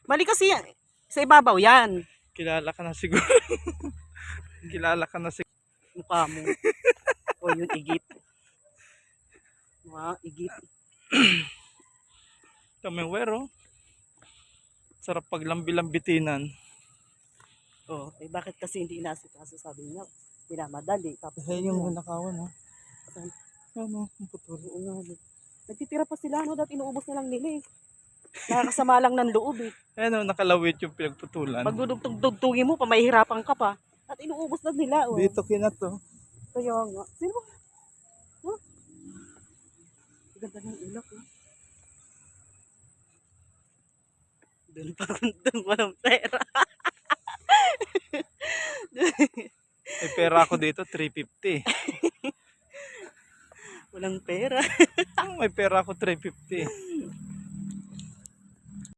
Mali kasi yan. Sa ibabaw yan. Kilala ka na siguro. Kilala ka na siguro. Mukha mo. O yung igit. Mga igit. Kamewero. Sarap paglambi-lambitinan. Oh, eh bakit kasi hindi inasikaso, sabi niya. Pinamadali. Tapos Yung nakawan, ha? Saan? Ano, ang putol. Oo nga. Nagtitira pa sila, no? Dahil inuubos na lang nila eh. Nakakasama lang ng loob eh. Nakalawit yung pinagputulan. Pag dudugtugin mo pa, mahihirapan ka pa. At inuubos na nila, oh. Dito kinato. Kaya nga. Sino ba? Huh? Ganda ng ulap, eh. Doon pa doon walang pera. May pera ako dito, 350. Walang pera. May pera ako, 350.